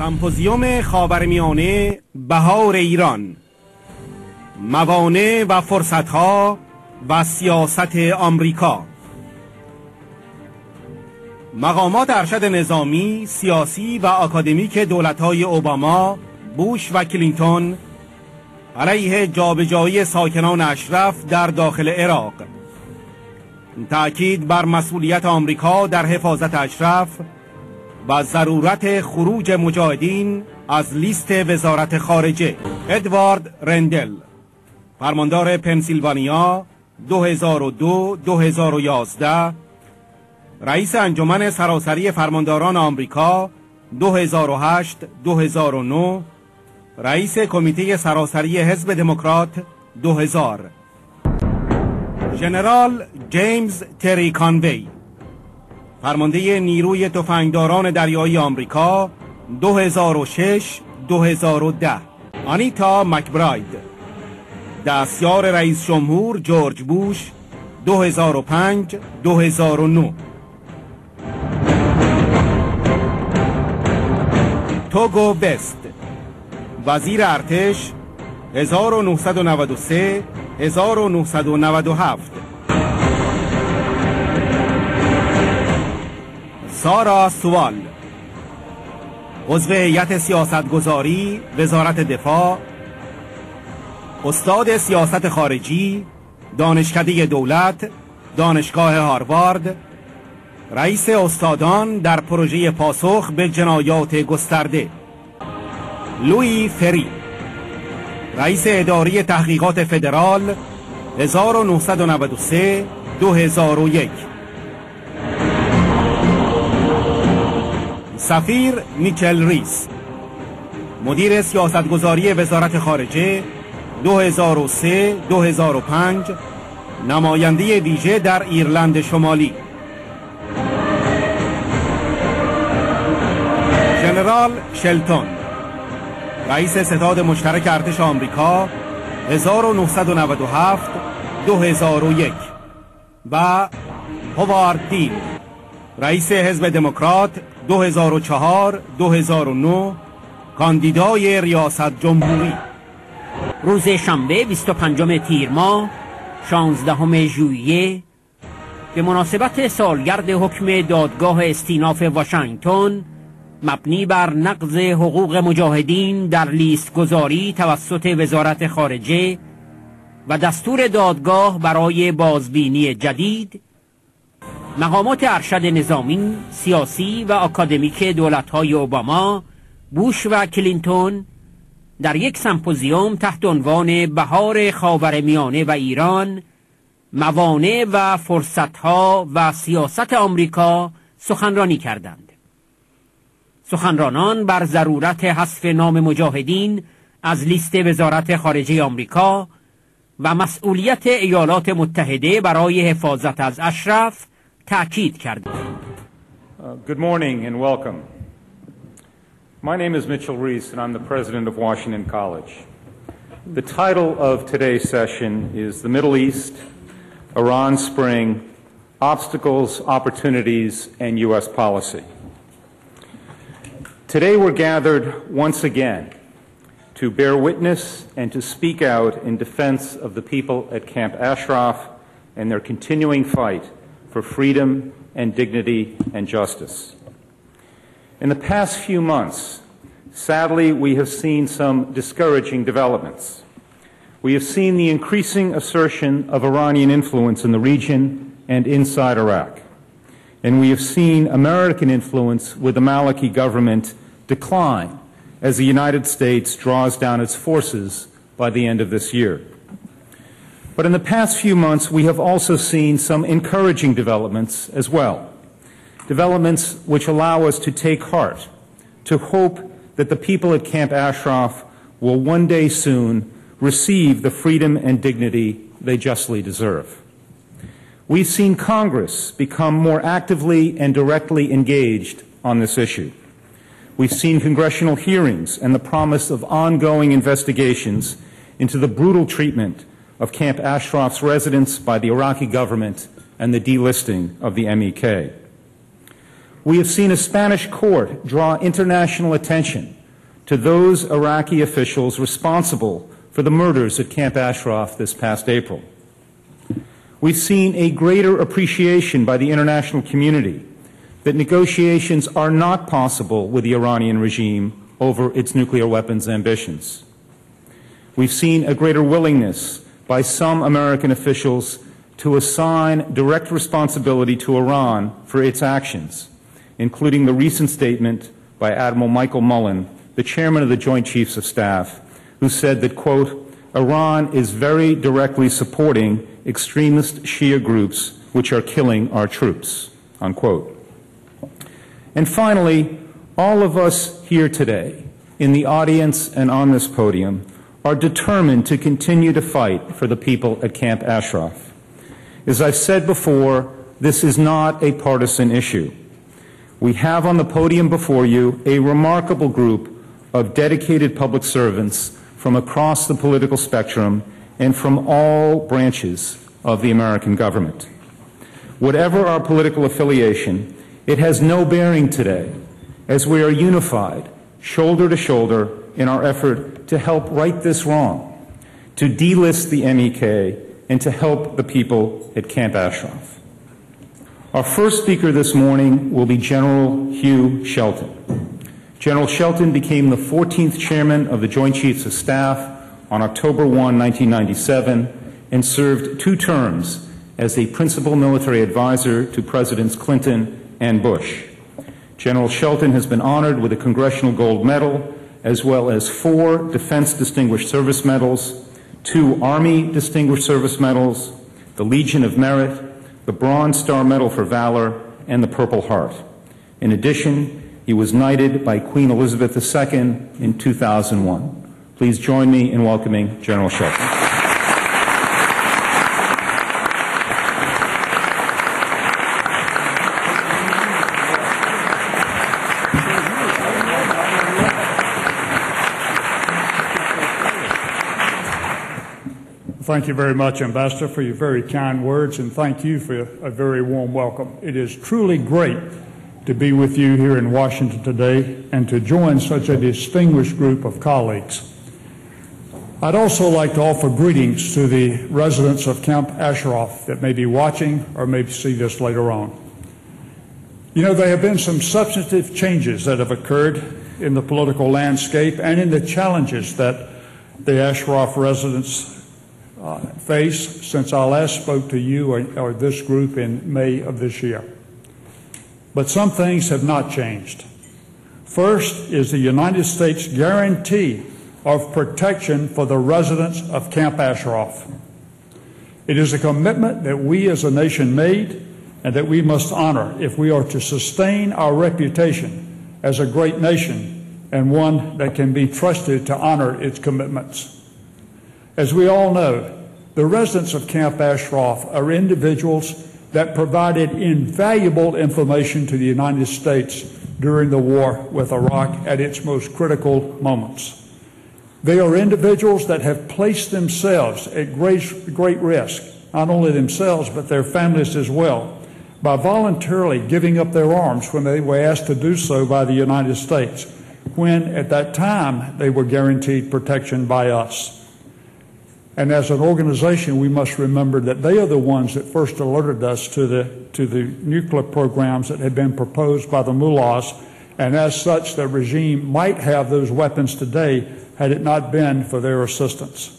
سمپوزیوم خاورمیانه بهار ایران، موانع و فرصتها و سیاست آمریکا. مقامات ارشد نظامی، سیاسی و آکادمیک دولت‌های اوباما، بوش و کلینتون علیه جابجایی ساکنان اشرف در داخل عراق. تاکید بر مسئولیت آمریکا در حفاظت اشرف و ضرورت خروج مجاهدین از لیست وزارت خارجه. ادوارد رندل، فرماندار پنسیلوانیا 2002-2011، رئیس انجمن سراسری فرمانداران آمریکا 2008-2009، رئیس کمیته سراسری حزب دموکرات 2000. ژنرال جیمز تری کانوی، فرمانده نیروی تفنگداران دریایی آمریکا 2006-2010. آنیتا مکبراید، دستیار رئیس جمهور جورج بوش 2005-2009. توگو بست، وزیر ارتش 1993-1997. سارا سوال، عضو هیئت سیاستگذاری وزارت دفاع، استاد سیاست خارجی، دانشکده دولت، دانشگاه هاروارد، رئیس استادان در پروژه پاسخ به جنایات گسترده. لویی فری، رئیس اداره تحقیقات فدرال 1993-2001. سفیر میچل ریس، مدیر سیاستگذاری وزارت خارجه 2003-2005، نماینده ویژه در ایرلند شمالی. ژنرال شلتون، رئیس ستاد مشترک ارتش آمریکا 1997-2001 و هواداران، رئیس حزب دموکرات 2004-2009، کاندیدای ریاست جمهوری. روز شنبه 25 تیر ماه 16 ژوئیه به مناسبت سالگرد حکم دادگاه استیناف واشنگتن مبنی بر نقض حقوق مجاهدین در لیست گذاری توسط وزارت خارجه و دستور دادگاه برای بازبینی جدید، مقامات ارشد نظامی، سیاسی و آکادمیک دولت‌های اوباما، بوش و کلینتون در یک سمپوزیوم تحت عنوان بهار خاورمیانه و ایران، موانع و فرصتها و سیاست آمریکا سخنرانی کردند. سخنرانان بر ضرورت حذف نام مجاهدین از لیست وزارت خارجه آمریکا و مسئولیت ایالات متحده برای حفاظت از اشرف تاکید کردند. Good morning and welcome. My name is Mitchell Reese and I'm the president of Washington College. The title of today's session is The Middle East, Iran Spring, Obstacles, Opportunities, and U.S. Policy. Today we're gathered once again to bear witness and to speak out in defense of the people at Camp Ashraf and their continuing fight for freedom and dignity and justice. In the past few months, sadly, we have seen some discouraging developments. We have seen the increasing assertion of Iranian influence in the region and inside Iraq. And we have seen American influence with the Maliki government decline as the United States draws down its forces by the end of this year. But in the past few months, we have also seen some encouraging developments as well. Developments which allow us to take heart, to hope that the people at Camp Ashraf will one day soon receive the freedom and dignity they justly deserve. We've seen Congress become more actively and directly engaged on this issue. We've seen congressional hearings and the promise of ongoing investigations into the brutal treatment of Camp Ashraf's residents by the Iraqi government and the delisting of the MEK. We have seen a Spanish court draw international attention to those Iraqi officials responsible for the murders at Camp Ashraf this past April. We've seen a greater appreciation by the international community that negotiations are not possible with the Iranian regime over its nuclear weapons ambitions. We've seen a greater willingness by some American officials to assign direct responsibility to Iran for its actions, including the recent statement by Admiral Michael Mullen, the chairman of the Joint Chiefs of Staff, who said that, quote, Iran is very directly supporting extremist Shia groups which are killing our troops, unquote. And finally, all of us here today, in the audience and on this podium, are determined to continue to fight for the people at Camp Ashraf. As I've said before, this is not a partisan issue. We have on the podium before you a remarkable group of dedicated public servants from across the political spectrum and from all branches of the American government. Whatever our political affiliation, it has no bearing today, as we are unified, shoulder to shoulder, in our effort to help right this wrong, to delist the MEK, and to help the people at Camp Ashraf. Our first speaker this morning will be General Hugh Shelton. General Shelton became the 14th chairman of the Joint Chiefs of Staff on October 1, 1997, and served 2 terms as a principal military advisor to Presidents Clinton and Bush. General Shelton has been honored with a Congressional Gold Medal, as well as 4 Defense Distinguished Service Medals, 2 Army Distinguished Service Medals, the Legion of Merit, the Bronze Star Medal for Valor, and the Purple Heart. In addition, he was knighted by Queen Elizabeth II in 2001. Please join me in welcoming General Shelton. Thank you very much, Ambassador, for your very kind words, and thank you for a very warm welcome. It is truly great to be with you here in Washington today and to join such a distinguished group of colleagues. I'd also like to offer greetings to the residents of Camp Ashraf that may be watching or may see this later on. You know, there have been some substantive changes that have occurred in the political landscape and in the challenges that the Ashraf residents face since I last spoke to you or this group in May of this year. But some things have not changed. First is the United States guarantee of protection for the residents of Camp Ashraf. It is a commitment that we as a nation made and that we must honor if we are to sustain our reputation as a great nation and one that can be trusted to honor its commitments. As we all know, the residents of Camp Ashraf are individuals that provided invaluable information to the United States during the war with Iraq at its most critical moments. They are individuals that have placed themselves at great risk, not only themselves but their families as well, by voluntarily giving up their arms when they were asked to do so by the United States, when at that time they were guaranteed protection by us. And as an organization, we must remember that they are the ones that first alerted us to the nuclear programs that had been proposed by the mullahs, and as such, the regime might have those weapons today had it not been for their assistance.